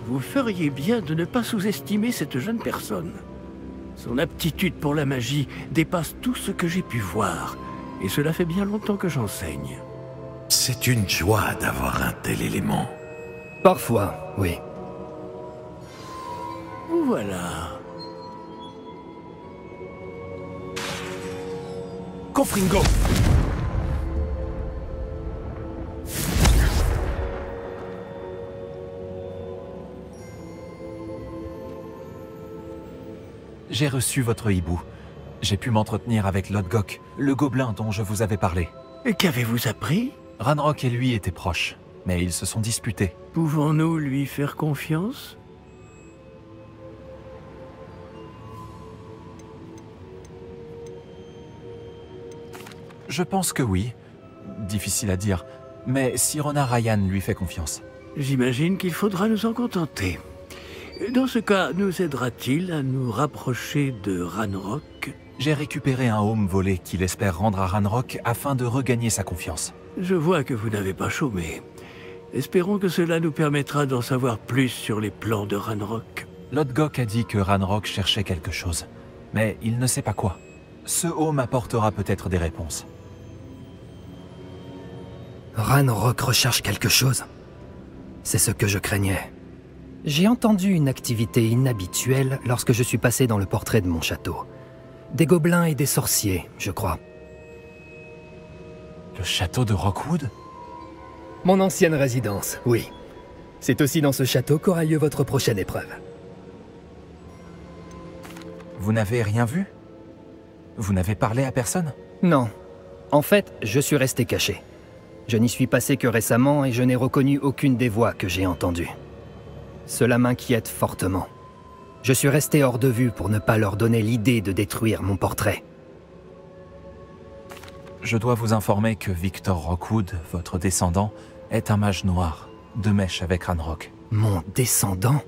vous feriez bien de ne pas sous-estimer cette jeune personne. Son aptitude pour la magie dépasse tout ce que j'ai pu voir, et cela fait bien longtemps que j'enseigne. C'est une joie d'avoir un tel élément. Parfois, oui. Voilà. Confringo! J'ai reçu votre hibou. J'ai pu m'entretenir avec Lodgok, le gobelin dont je vous avais parlé. Et qu'avez-vous appris? Ranrock et lui étaient proches, mais ils se sont disputés. Pouvons-nous lui faire confiance? Je pense que oui. Difficile à dire. Mais Sirona Ryan lui fait confiance. J'imagine qu'il faudra nous en contenter. Dans ce cas, nous aidera-t-il à nous rapprocher de Ranrock? J'ai récupéré un home volé qu'il espère rendre à Ranrock afin de regagner sa confiance. Je vois que vous n'avez pas chômé. Espérons que cela nous permettra d'en savoir plus sur les plans de Ranrock. Lodgok a dit que Ranrock cherchait quelque chose, mais il ne sait pas quoi. Ce home apportera peut-être des réponses. Ranrock recherche quelque chose. C'est ce que je craignais. J'ai entendu une activité inhabituelle lorsque je suis passé dans le portrait de mon château. Des gobelins et des sorciers, je crois. Le château de Rockwood? Mon ancienne résidence, oui. C'est aussi dans ce château qu'aura lieu votre prochaine épreuve. Vous n'avez rien vu? Vous n'avez parlé à personne? Non. En fait, je suis resté caché. Je n'y suis passé que récemment et je n'ai reconnu aucune des voix que j'ai entendues. Cela m'inquiète fortement. Je suis resté hors de vue pour ne pas leur donner l'idée de détruire mon portrait. Je dois vous informer que Victor Rockwood, votre descendant, est un mage noir, de mèche avec Ranrock. Mon descendant?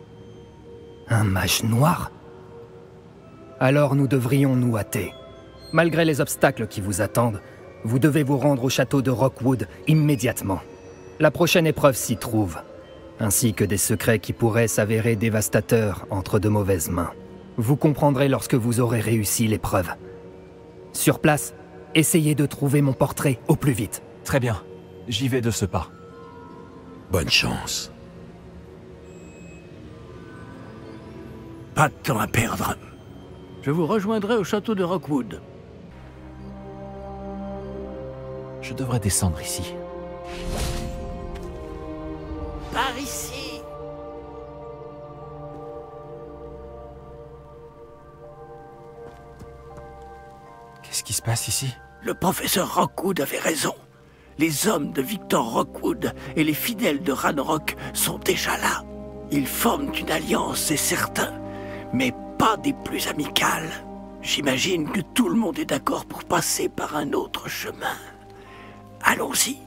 Un mage noir? Alors nous devrions nous hâter. Malgré les obstacles qui vous attendent, vous devez vous rendre au château de Rockwood immédiatement. La prochaine épreuve s'y trouve, ainsi que des secrets qui pourraient s'avérer dévastateurs entre de mauvaises mains. Vous comprendrez lorsque vous aurez réussi l'épreuve. Sur place, essayez de trouver mon portrait au plus vite. Très bien, j'y vais de ce pas. Bonne chance. Pas de temps à perdre. Je vous rejoindrai au château de Rockwood. Je devrais descendre ici. Par ici. Qu'est-ce qui se passe ici? Le professeur Rockwood avait raison. Les hommes de Victor Rockwood et les fidèles de Ranrock sont déjà là. Ils forment une alliance, c'est certain, mais pas des plus amicales. J'imagine que tout le monde est d'accord pour passer par un autre chemin. Allons-y.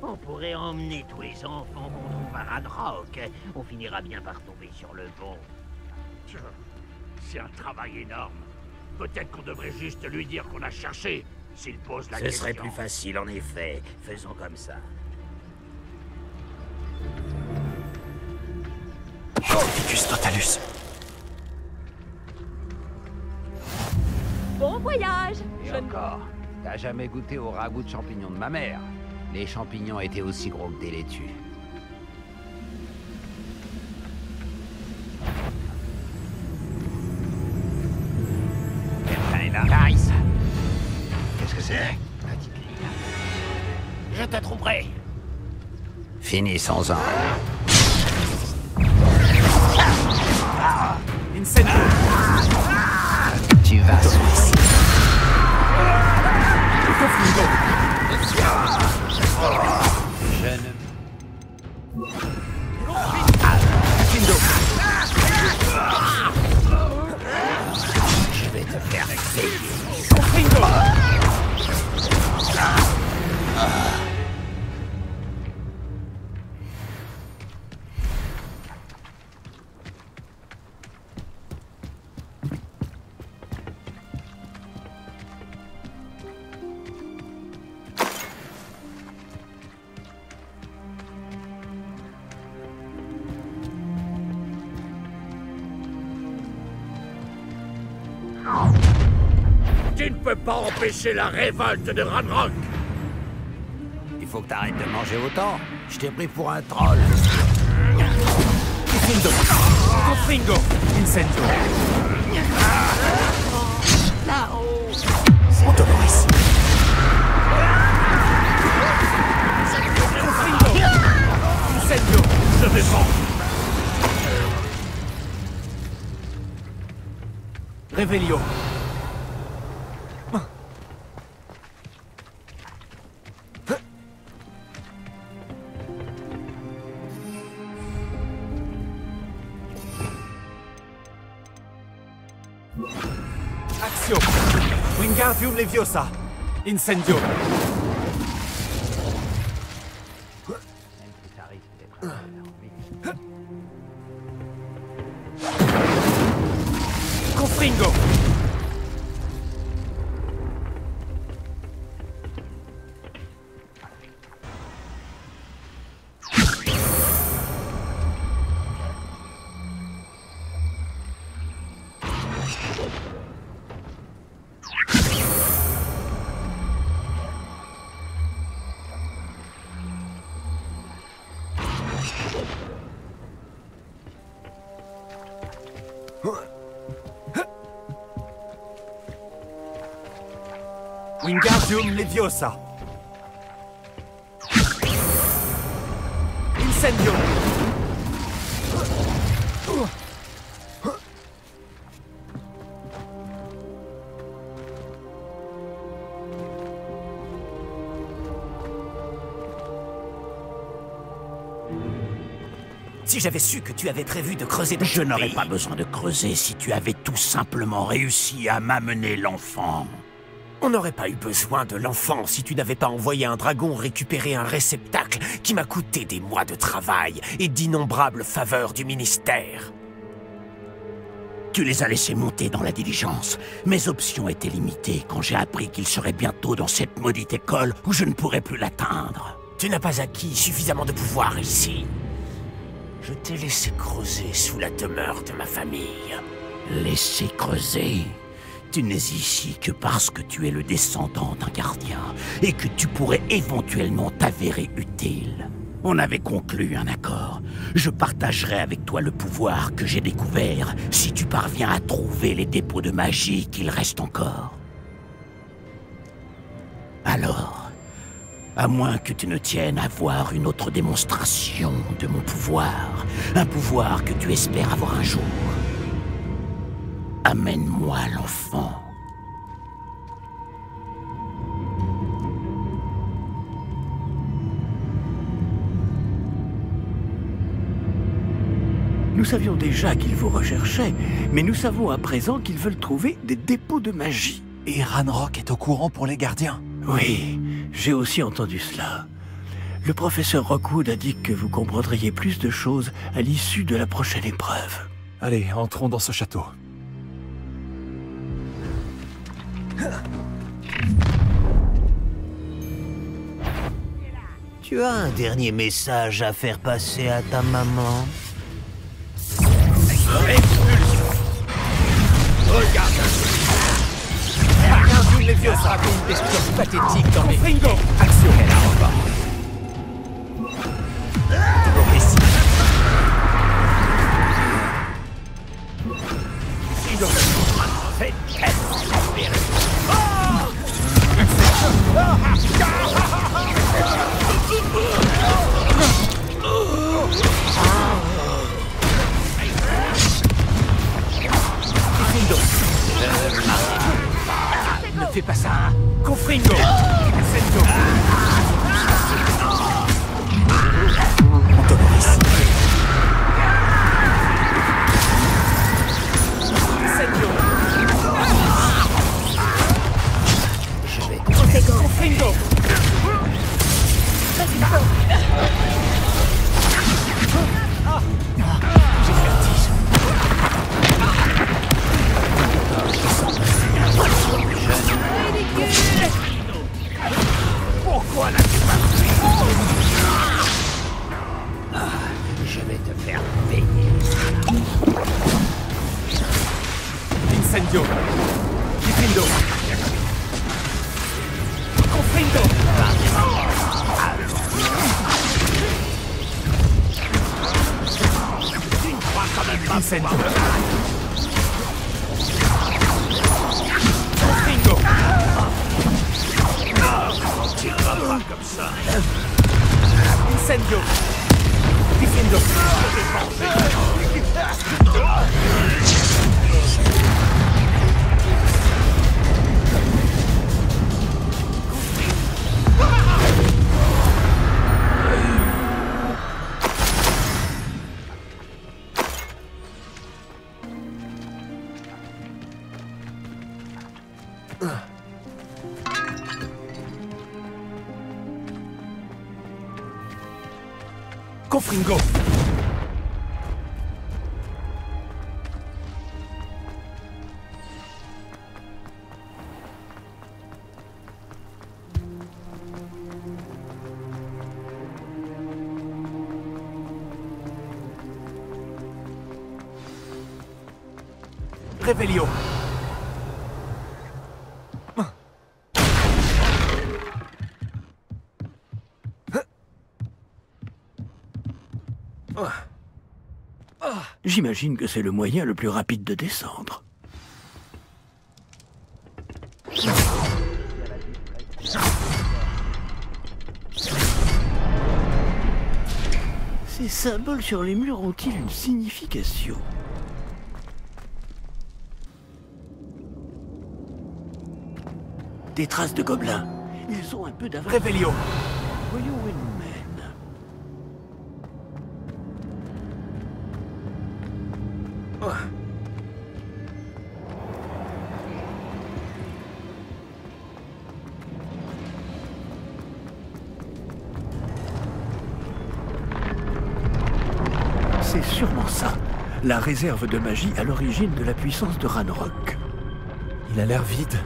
On pourrait emmener tous les enfants qu'on trouve à Ranrock. On finira bien par tomber sur le bon. C'est un travail énorme. Peut-être qu'on devrait juste lui dire qu'on a cherché, s'il pose la Ce question. serait plus facile en effet. Faisons comme ça. Vicus Totalus. Bon voyage! Et encore, t'as jamais goûté au ragoût de champignons de ma mère. Les champignons étaient aussi gros que des laitues. Quelqu'un est là. Caris! Qu'est-ce que c'est? Je te trouverai. Finissons-en. Incendio. Tu vas souffrir. Je ne... Je vais te faire essayer. ne peut pas empêcher la révolte de Ranrock. Il faut que t'arrêtes de manger autant. Je t'ai pris pour un troll. Incendio. Confringo. Incendio. Là-haut. Autonoris. Confringo. Incendio. Je vais pas. Revelio. Axio. Wingardium Leviosa. Incendio. Confringo. Wingardium Leviosa. Incendio. Si j'avais su que tu avais prévu de creuser dans Je ce n'aurais pays- pas besoin de creuser si tu avais tout simplement réussi à m'amener l'enfant. On n'aurait pas eu besoin de l'enfant si tu n'avais pas envoyé un dragon récupérer un réceptacle qui m'a coûté des mois de travail et d'innombrables faveurs du ministère. Tu les as laissés monter dans la diligence. Mes options étaient limitées quand j'ai appris qu'il serait bientôt dans cette maudite école où je ne pourrais plus l'atteindre. Tu n'as pas acquis suffisamment de pouvoir ici. Je t'ai laissé creuser sous la demeure de ma famille. Laisser creuser. Tu n'es ici que parce que tu es le descendant d'un gardien et que tu pourrais éventuellement t'avérer utile. On avait conclu un accord. Je partagerai avec toi le pouvoir que j'ai découvert si tu parviens à trouver les dépôts de magie qu'il reste encore. Alors, à moins que tu ne tiennes à voir une autre démonstration de mon pouvoir, un pouvoir que tu espères avoir un jour, amène-moi l'enfant. Nous savions déjà qu'ils vous recherchaient, mais nous savons à présent qu'ils veulent trouver des dépôts de magie. Et Ranrock est au courant pour les gardiens. Oui, j'ai aussi entendu cela. Le professeur Rockwood a dit que vous comprendriez plus de choses à l'issue de la prochaine épreuve. Allez, entrons dans ce château. Tu as un dernier message à faire passer à ta maman? Wingardium Leviosa. Une bestiole pathétique dans mes... Confringo. Axio. Ne fais pas ça. Confringo. Incendio. Autonoris. Incendio. Confringo. J'ai le vertige. Pourquoi n'as-tu pas fait? Je vais te faire payer. Incendio. Diffindo. Incendio. Incendio. Difendo. Confringo. Revelio. J'imagine que c'est le moyen le plus rapide de descendre. Ces symboles sur les murs ont-ils une signification? Des traces de gobelins. Ils ont un peu d'avance. Revelio. Voyons où ils nous mènent. C'est sûrement ça, la réserve de magie à l'origine de la puissance de Ranrock. Il a l'air vide.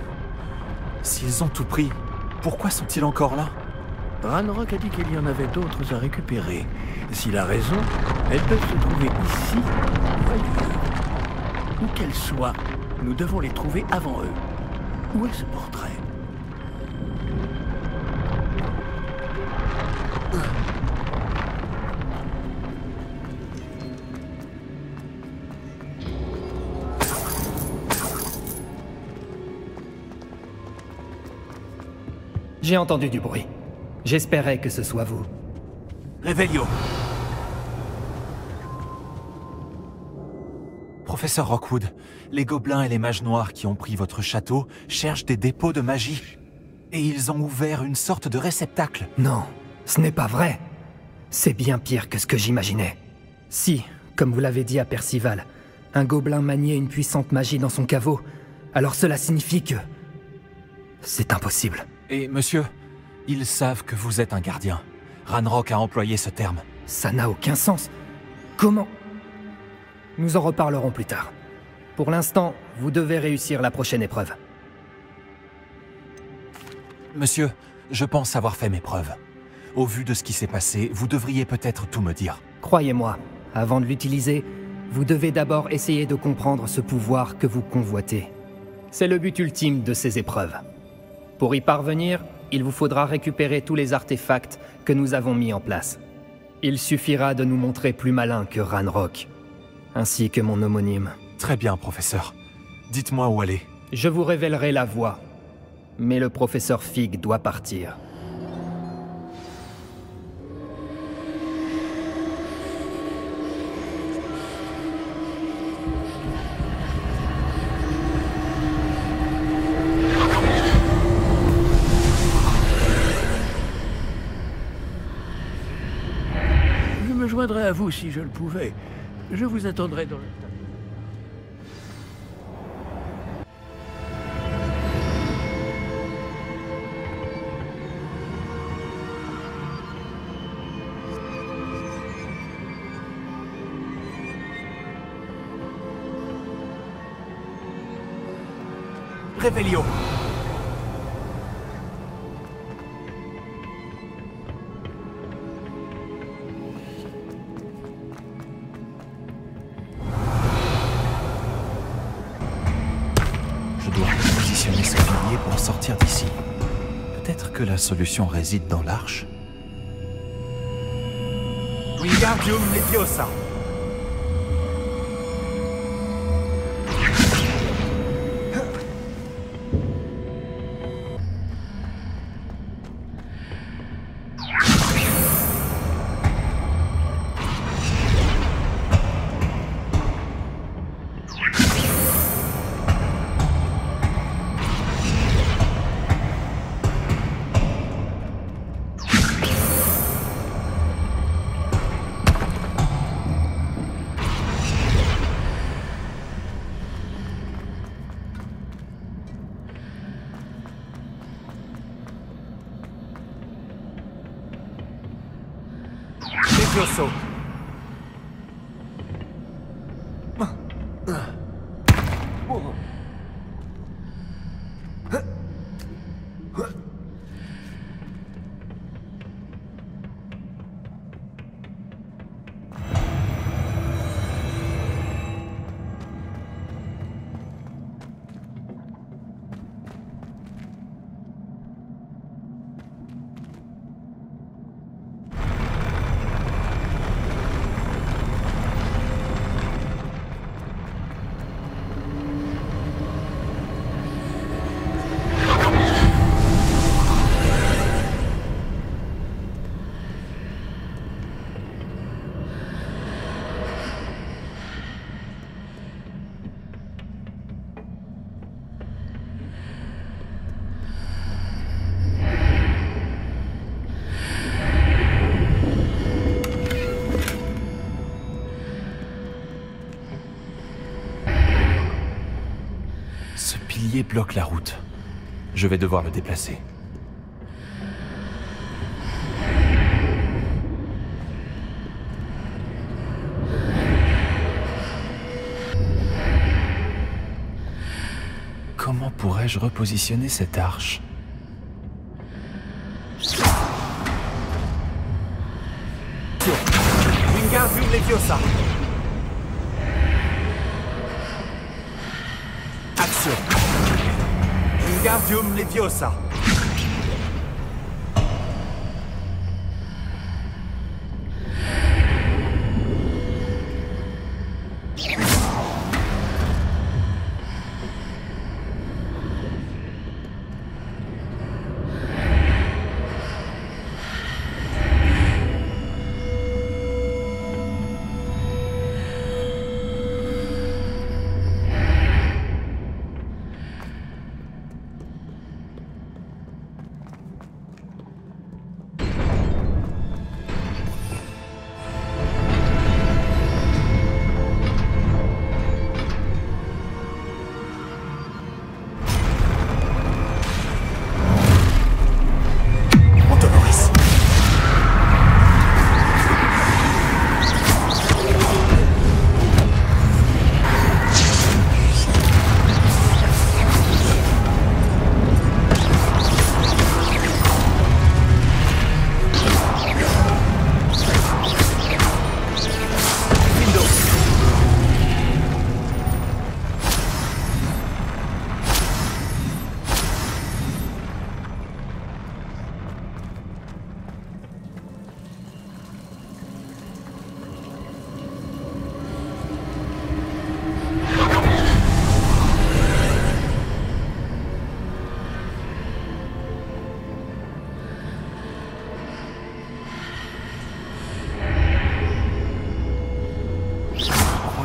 S'ils ont tout pris, pourquoi sont-ils encore là? Ranrock a dit qu'il y en avait d'autres à récupérer. S'il a raison, elles peuvent se trouver ici ou ailleurs. Où qu'elles soient, nous devons les trouver avant eux. Où est ce portrait? J'ai entendu du bruit. J'espérais que ce soit vous. Revelio. Professeur Rockwood, les gobelins et les mages noirs qui ont pris votre château cherchent des dépôts de magie. Et ils ont ouvert une sorte de réceptacle. Non, ce n'est pas vrai. C'est bien pire que ce que j'imaginais. Si, comme vous l'avez dit à Percival, un gobelin maniait une puissante magie dans son caveau, alors cela signifie que... c'est impossible. Et monsieur, ils savent que vous êtes un gardien. Ranrock a employé ce terme. Ça n'a aucun sens. Comment? Nous en reparlerons plus tard. Pour l'instant, vous devez réussir la prochaine épreuve. Monsieur, je pense avoir fait mes preuves. Au vu de ce qui s'est passé, vous devriez peut-être tout me dire. Croyez-moi, avant de l'utiliser, vous devez d'abord essayer de comprendre ce pouvoir que vous convoitez. C'est le but ultime de ces épreuves. Pour y parvenir, il vous faudra récupérer tous les artefacts que nous avons mis en place. Il suffira de nous montrer plus malin que Ranrock, ainsi que mon homonyme. Très bien, professeur. Dites-moi où aller. Je vous révélerai la voie, mais le professeur Fig doit partir. Je me joindrais à vous si je le pouvais. Je vous attendrai dans le... Revelio. Je dois positionner ce pilier pour sortir d'ici. Peut-être que la solution réside dans l'arche. Wingardium Leviosa. Levioso. Ce pilier bloque la route. Je vais devoir le déplacer. Comment pourrais-je repositionner cette arche? Wingardium Leviosa. Action. Wingardium Leviosa.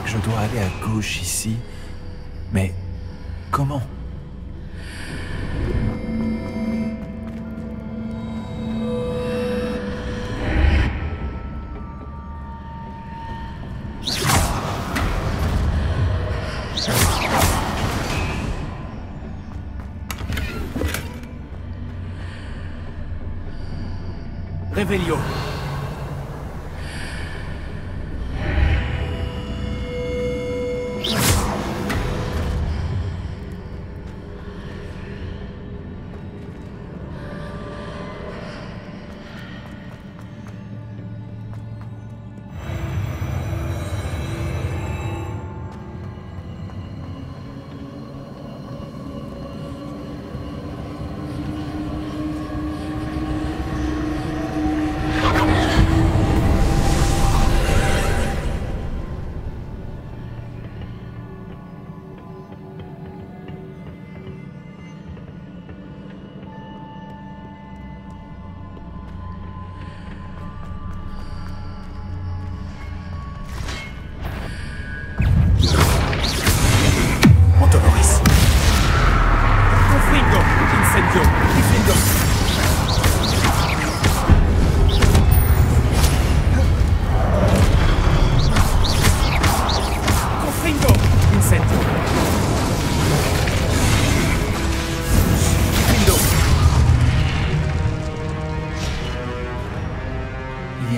Je dois aller à gauche ici. Mais comment? Revelio.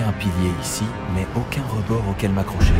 un pilier ici, mais aucun rebord auquel m'accrocher.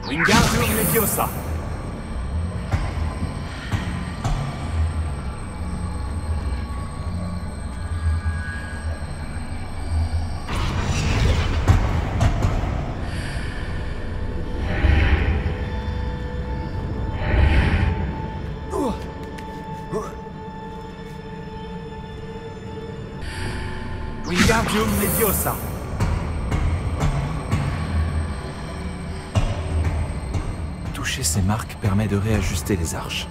Wingardium Leviosa. Wingardium Leviosa. Toucher ces marques permet de réajuster les arches.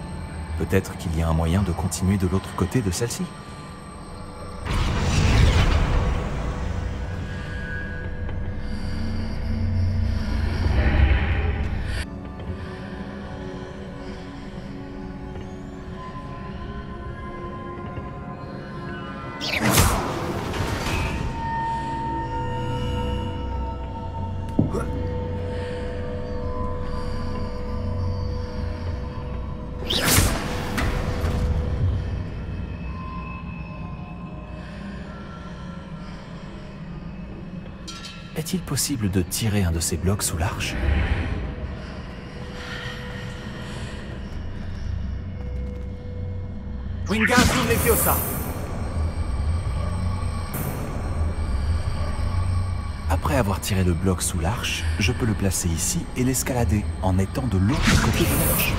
Peut-être qu'il y a un moyen de continuer de l'autre côté de celle-ci. Est-il possible de tirer un de ces blocs sous l'arche? Wingardium Leviosa. Après avoir tiré le bloc sous l'arche, je peux le placer ici et l'escalader en étant de l'autre côté de l'arche.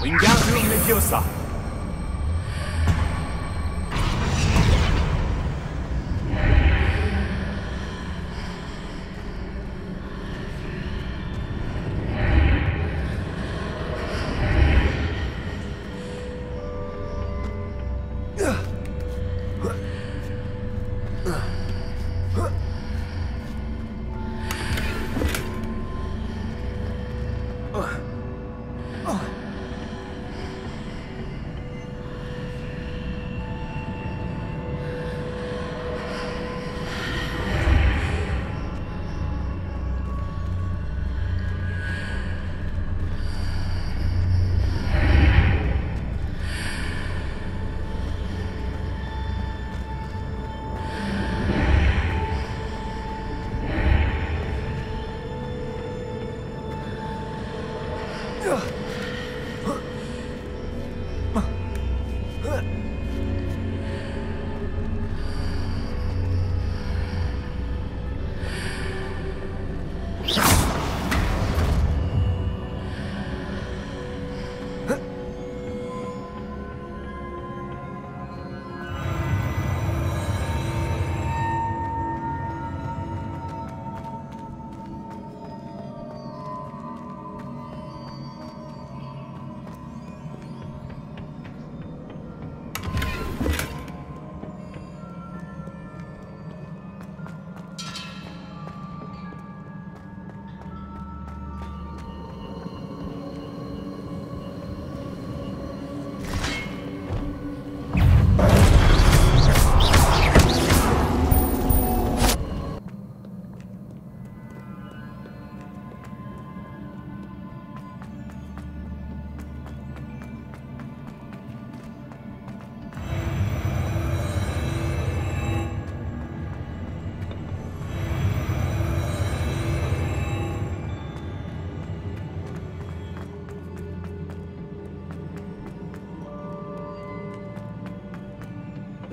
Wingardium Leviosa.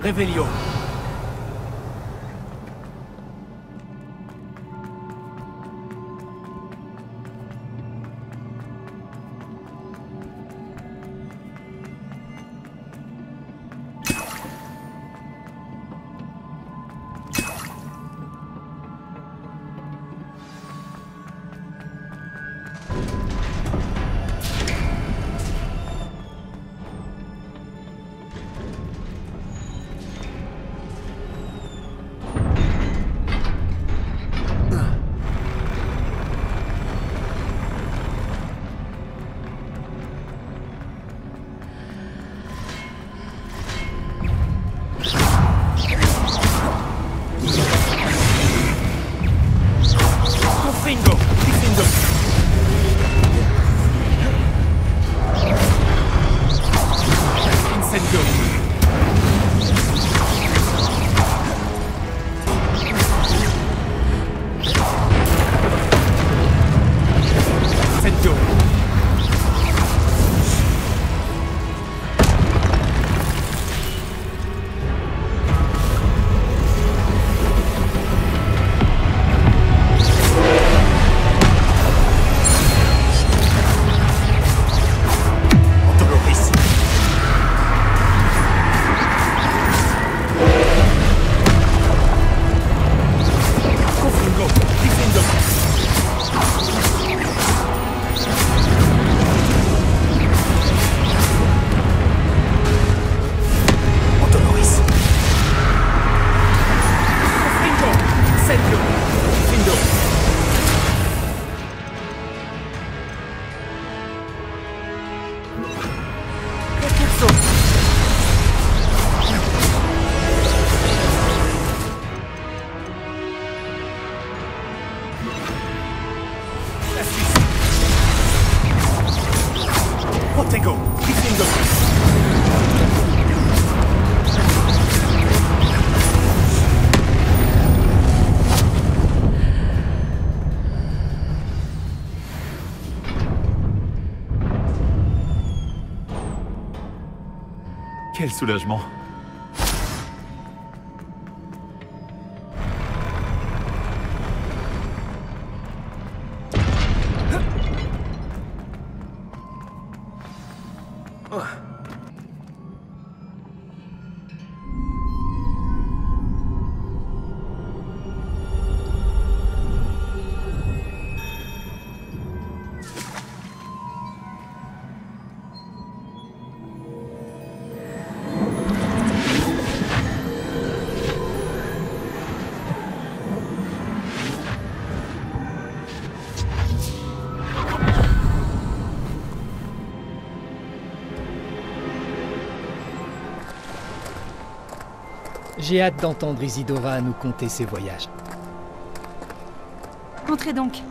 Revelio. Quel soulagement. J'ai hâte d'entendre Isidora nous conter ses voyages. Entrez donc.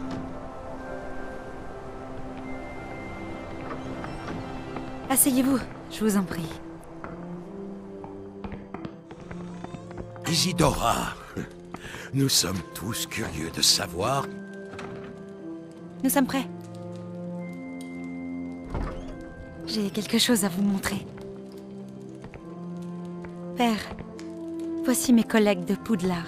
Asseyez-vous, je vous en prie. Isidora, nous sommes tous curieux de savoir... Nous sommes prêts. J'ai quelque chose à vous montrer. Père, voici mes collègues de Poudlard.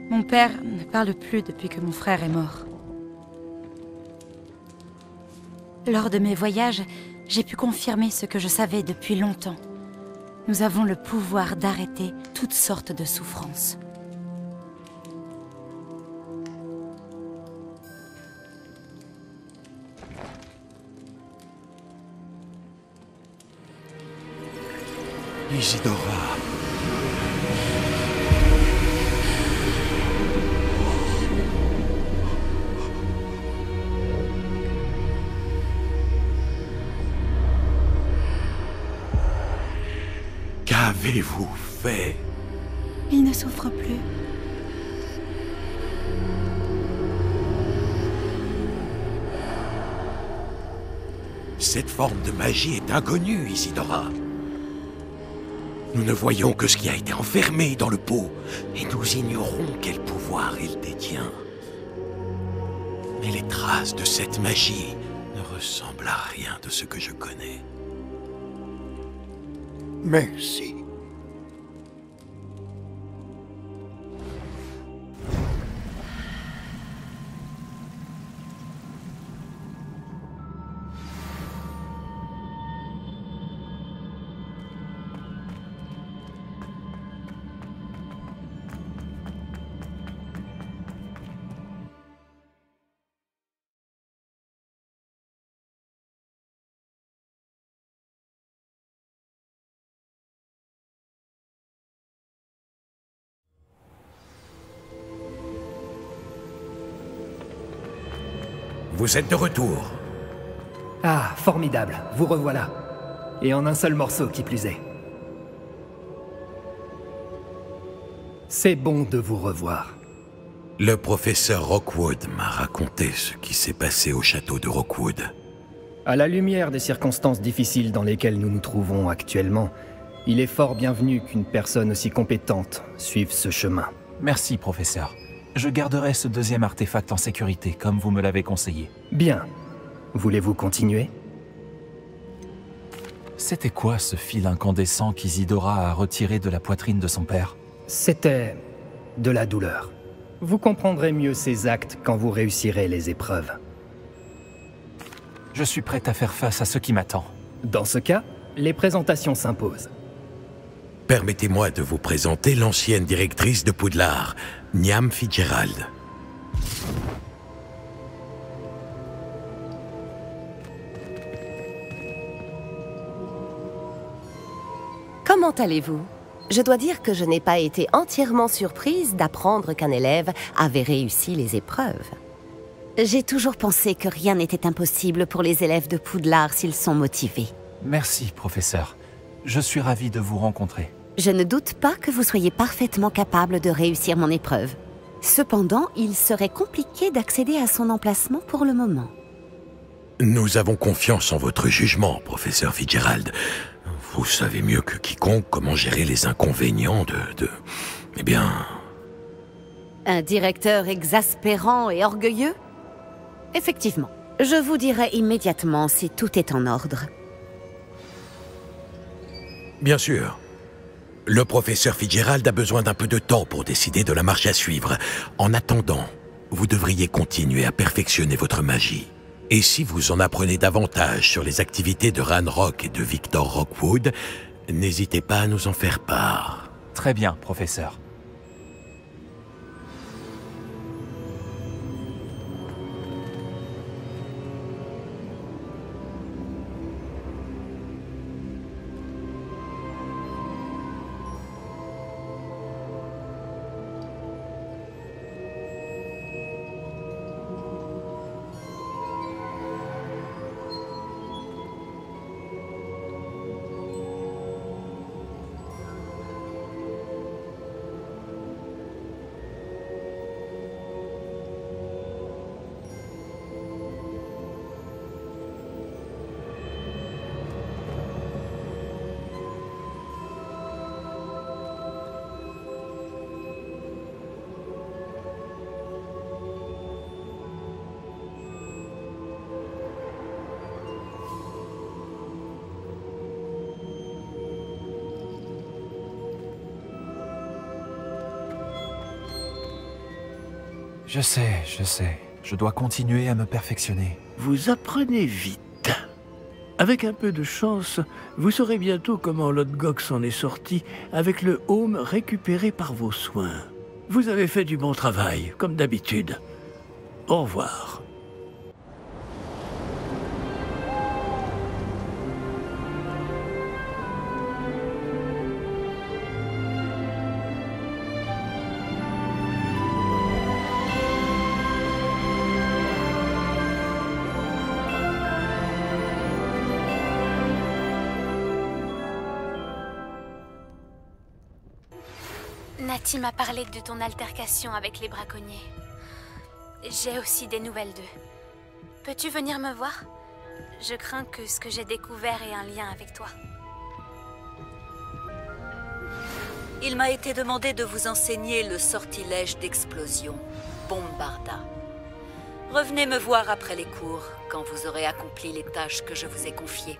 Mon père ne parle plus depuis que mon frère est mort. Lors de mes voyages, j'ai pu confirmer ce que je savais depuis longtemps. Nous avons le pouvoir d'arrêter toutes sortes de souffrances. Isidora... Qu'avez-vous fait? Il ne souffre plus. Cette forme de magie est inconnue, Isidora. Nous ne voyons que ce qui a été enfermé dans le pot, et nous ignorons quel pouvoir il détient. Mais les traces de cette magie ne ressemblent à rien de ce que je connais. Merci. Vous êtes de retour. Ah, formidable, vous revoilà. Et en un seul morceau, qui plus est. C'est bon de vous revoir. Le professeur Rookwood m'a raconté ce qui s'est passé au château de Rookwood. À la lumière des circonstances difficiles dans lesquelles nous nous trouvons actuellement, il est fort bienvenu qu'une personne aussi compétente suive ce chemin. Merci, professeur. Je garderai ce deuxième artefact en sécurité, comme vous me l'avez conseillé. Bien. Voulez-vous continuer? C'était quoi ce fil incandescent qu'Isidora a retiré de la poitrine de son père? C'était de la douleur. Vous comprendrez mieux ces actes quand vous réussirez les épreuves. Je suis prêt à faire face à ce qui m'attend. Dans ce cas, les présentations s'imposent. Permettez-moi de vous présenter l'ancienne directrice de Poudlard, Niamh Fitzgerald. Comment allez-vous? Je dois dire que je n'ai pas été entièrement surprise d'apprendre qu'un élève avait réussi les épreuves. J'ai toujours pensé que rien n'était impossible pour les élèves de Poudlard s'ils sont motivés. Merci, professeur. Je suis ravi de vous rencontrer. Je ne doute pas que vous soyez parfaitement capable de réussir mon épreuve. Cependant, il serait compliqué d'accéder à son emplacement pour le moment. Nous avons confiance en votre jugement, professeur Fitzgerald. Vous savez mieux que quiconque comment gérer les inconvénients Eh bien... Un directeur exaspérant et orgueilleux? Effectivement. Je vous dirai immédiatement si tout est en ordre. Bien sûr. Le professeur Fitzgerald a besoin d'un peu de temps pour décider de la marche à suivre. En attendant, vous devriez continuer à perfectionner votre magie. Et si vous en apprenez davantage sur les activités de Ranrock et de Victor Rookwood, n'hésitez pas à nous en faire part. Très bien, professeur. Je sais. Je dois continuer à me perfectionner. Vous apprenez vite. Avec un peu de chance, vous saurez bientôt comment Lodgok s'en est sorti avec le home récupéré par vos soins. Vous avez fait du bon travail, comme d'habitude. Au revoir. Nati m'a parlé de ton altercation avec les braconniers. J'ai aussi des nouvelles d'eux. Peux-tu venir me voir? Je crains que ce que j'ai découvert ait un lien avec toi. Il m'a été demandé de vous enseigner le sortilège d'explosion, Bombarda. Revenez me voir après les cours, quand vous aurez accompli les tâches que je vous ai confiées.